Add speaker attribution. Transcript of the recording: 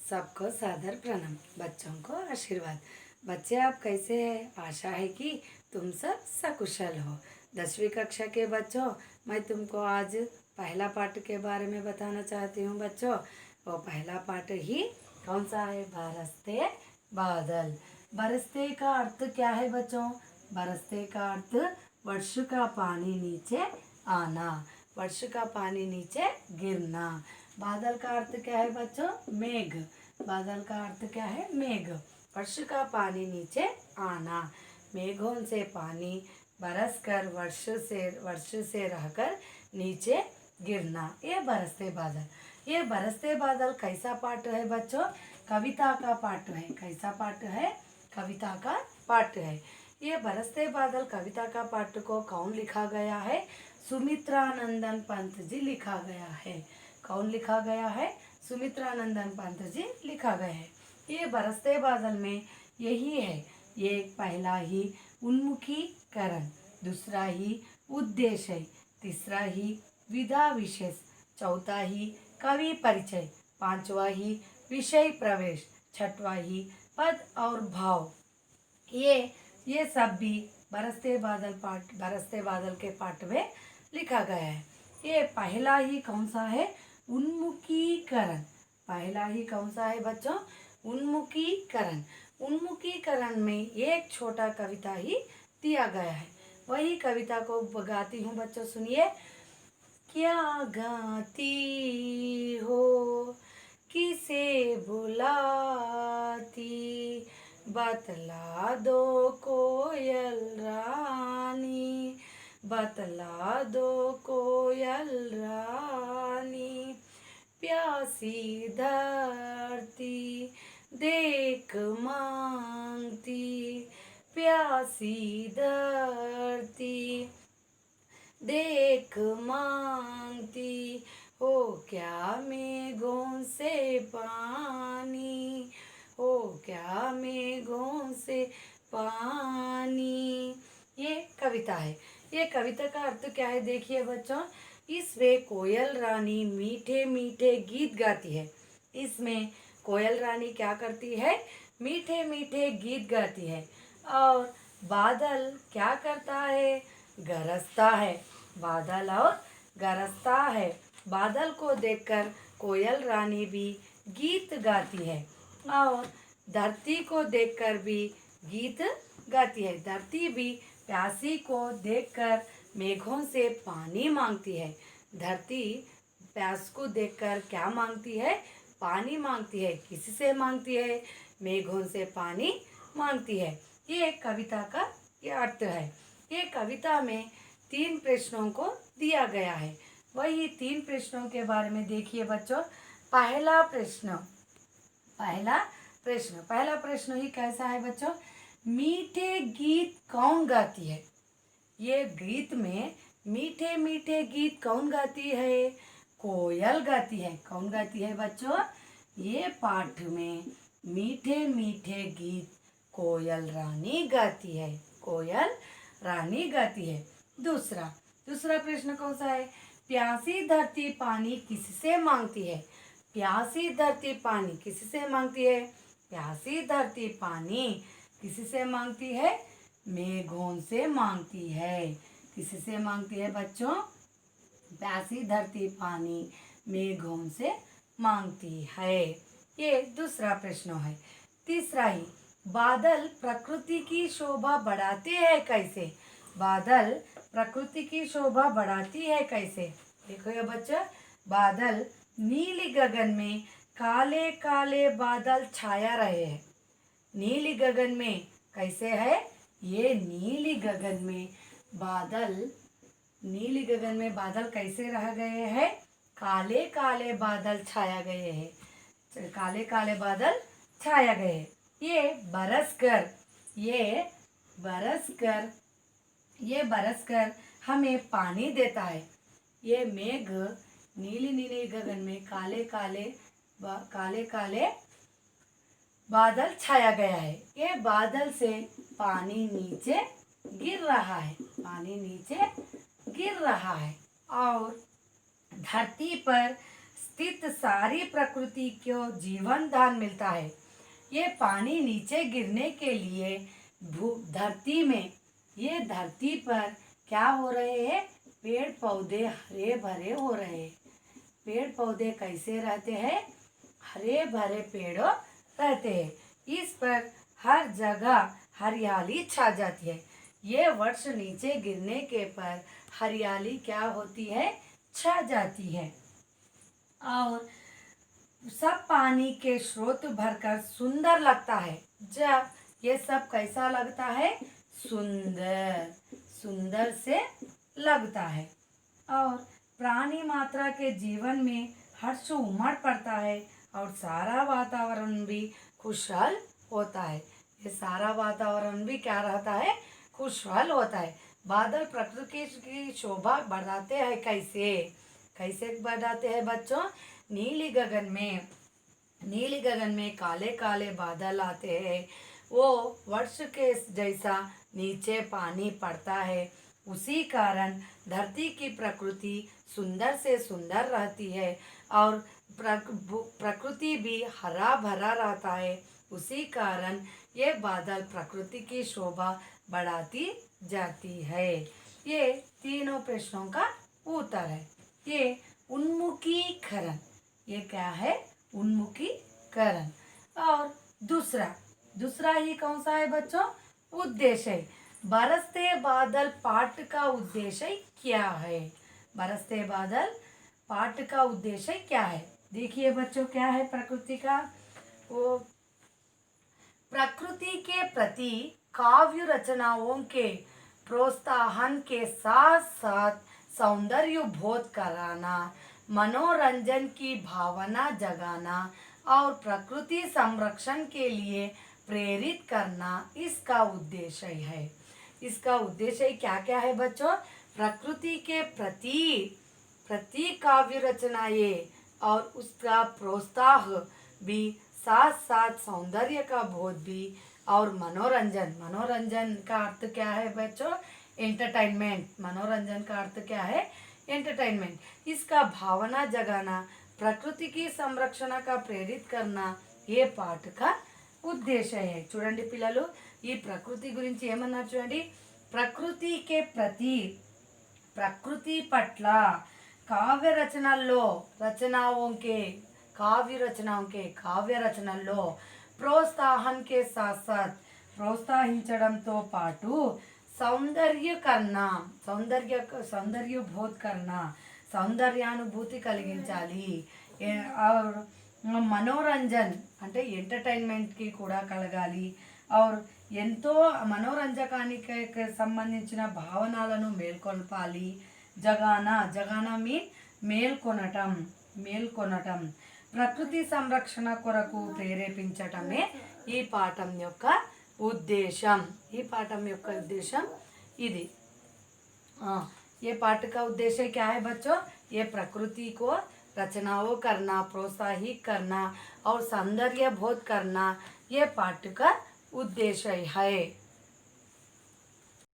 Speaker 1: सबको सादर प्रणाम। बच्चों को आशीर्वाद। बच्चे आप कैसे हैं? आशा है कि तुम सब सकुशल हो। 10वीं कक्षा के बच्चों, मैं तुमको आज पहला पाठ के बारे में बताना चाहती हूँ बच्चों। वो पहला पाठ ही कौन सा है? बरसते बादल। बरसते का अर्थ क्या है बच्चों? बरसते का अर्थ वर्ष का पानी नीचे आना, वर्ष का पानी नीचे गिरना। बादल का अर्थ क्या है बच्चों? मेघ। बादल का अर्थ क्या है? मेघ। वर्ष का पानी नीचे आना, मेघों से पानी बरस कर वर्ष से रहकर नीचे गिरना, ये बरसते बादल। ये बरसते बादल कैसा पाठ है बच्चों? कविता का पाठ है। कैसा पाठ है? कविता का पाठ है। ये बरसते बादल कविता का पाठ को कौन लिखा गया है? सुमित्रानंदन पंत जी लिखा गया है। कौन लिखा गया है? सुमित्रानंदन पंत जी लिखा गया है। ये बरसते बादल में यही है, ये पहला ही उन्मुखीकरण, दूसरा ही उद्देश्य, तीसरा ही विधा विशेष, चौथा ही कवि परिचय, पांचवा ही विषय प्रवेश, छठवा ही पद और भाव। ये सब भी बरसते बादल के पाठ में लिखा गया है। ये पहला ही कौन सा है? उन्मुखीकरण। पहला ही कौन सा है बच्चों? उन्मुखीकरण। उन्मुखीकरण में एक छोटा कविता ही दिया गया है। वही कविता को गाती हूँ बच्चों, सुनिए। क्या गाती हो, किसे बुलाती, बतला दो कोयल रानी, बतला दो कोयल रानी। प्यासी धरती देख मांगती, प्यासी धरती देख मांगती, हो क्या मेघों से पानी, हो क्या मेघों से पानी। ये कविता है। ये कविता का अर्थ क्या है देखिए बच्चों। इसमें कोयल रानी मीठे मीठे गीत गाती है। इसमें कोयल रानी क्या करती है? मीठे मीठे गीत गाती है। और बादल क्या करता है? गरजता है। बादल और गरजता है। बादल को देखकर कोयल रानी भी गीत गाती है और धरती को देखकर भी गीत गाती है। धरती भी प्यासी को देखकर मेघों से पानी मांगती है। धरती प्यास को देखकर क्या मांगती है? पानी मांगती है। किसी से मांगती है? मेघों से पानी मांगती है। ये कविता का ये अर्थ है। ये कविता में 3 प्रश्नों को दिया गया है। वही 3 प्रश्नों के बारे में देखिए बच्चों। पहला प्रश्न ही कैसा है बच्चों? मीठे गीत कौन गाती है? ये गीत में मीठे मीठे गीत कौन गाती है? कोयल गाती है। कौन गाती है बच्चों? ये पाठ में मीठे मीठे गीत कोयल रानी गाती है। कोयल रानी गाती है। दूसरा प्रश्न कौन सा है? प्यासी धरती पानी किससे मांगती है? प्यासी धरती पानी किससे मांगती है? प्यासी धरती पानी किससे मांगती है? मेघों से मांगती है। किससे मांगती है बच्चों? प्यासी धरती पानी मेघों से मांगती है। ये दूसरा प्रश्न है। तीसरा ही, बादल प्रकृति की शोभा बढ़ाते हैं कैसे? बादल प्रकृति की शोभा बढ़ाती है कैसे? देखो ये बच्चा, बादल नीली गगन में काले काले बादल छाया रहे हैं। नीली गगन में कैसे है? ये नीली गगन में बादल कैसे रह गए हैं? काले काले बादल छाया गए हैं। काले काले बादल छाया गए। ये बरसकर हमें पानी देता है। ये मेघ नीली नीली गगन में काले काले बादल छाया गया है। ये बादल से पानी नीचे गिर रहा है और धरती पर स्थित सारी प्रकृति को जीवन दान मिलता है। ये पानी नीचे गिरने के लिए धरती में, ये धरती पर क्या हो रहे हैं, पेड़ पौधे हरे भरे हो रहे हैं। पेड़ पौधे कैसे रहते हैं, हरे भरे पेड़ों रहते हैं। इस पर हर जगह हरियाली छा जाती है। ये वर्ष नीचे गिरने के पर हरियाली क्या होती है, छा जाती है। और सब पानी के स्रोत भरकर सुंदर लगता है। जब ये सब कैसा लगता है, सुंदर, सुंदर से लगता है। और प्राणी मात्रा के जीवन में हर्ष उमड़ पड़ता है और सारा वातावरण भी खुशहाल होता है। ये सारा वातावरण भी क्या रहता है, खुशहाल होता है। बादल प्रकृति की शोभा बढ़ाते हैं। कैसे कैसे बढ़ाते हैं बच्चों, नीली गगन में काले काले बादल आते हैं। वो वर्ष के जैसा नीचे पानी पड़ता है। उसी कारण धरती की प्रकृति सुंदर से सुंदर रहती है और प्रकृति भी हरा भरा रहता है। उसी कारण ये बादल प्रकृति की शोभा बढ़ाती जाती है। ये तीनों प्रश्नों का उत्तर है। ये उन्मुखीकरण, ये क्या है, उन्मुखीकरण। और दूसरा ही कौन सा है बच्चों, उद्देश्य। बरसते बादल पाठ का उद्देश्य क्या है, बरसते बादल पाठ का उद्देश्य क्या है। देखिए बच्चों, क्या है प्रकृति का, वो प्रकृति के प्रति काव्य रचनाओं के प्रोत्साहन के साथ साथ सौंदर्य बोध कराना, मनोरंजन की भावना जगाना और प्रकृति संरक्षण के लिए प्रेरित करना इसका उद्देश्य है। इसका उद्देश्य क्या क्या है बच्चों, प्रकृति के प्रति काव्य रचनाएं और उसका प्रोत्साह भी, साथ साथ सौंदर्य का बोध भी और मनोरंजन का अर्थ क्या है बच्चों, एंटरटेनमेंट। मनोरंजन का अर्थ क्या है, एंटरटेनमेंट। इसका भावना जगाना, प्रकृति की संरक्षण का प्रेरित करना, ये पाठ का ఉద్దేశం. చూడండి పిల్లలు, ఈ ప్రకృతి గురించి ఏమన్నారు చూడండి. ప్రకృతికే प्रकृति पट्ल काव्य रचनाओं प्रोत्साहन के साथ साथ प्रोत्साहिंచడంతో పాటు सौंदर्य बोध करना, सौंदर्यानुभूति కలిగించాలి. और मनोरंजन అంటే ఎంటర్టైన్మెంట్ కి కూడా కలగాలి. और ఎంతో మనోరంజకానికి సంబంధించిన భావనలను మేల్కొల్పాలి. జగానా మీన్ మేల్కొనటం ప్రకృతి సంరక్షణ కొరకు ప్రేరేపించటమే ఈ పాఠం యొక్క ఉద్దేశం. ఇది. ये पाठ का उद्देश्य क्या है बच्चों, ये प्रकृति को रचनाओं करना, प्रोत्साहित करना और सौंदर्य बोध करना, ये पाठ का उद्देश्य है.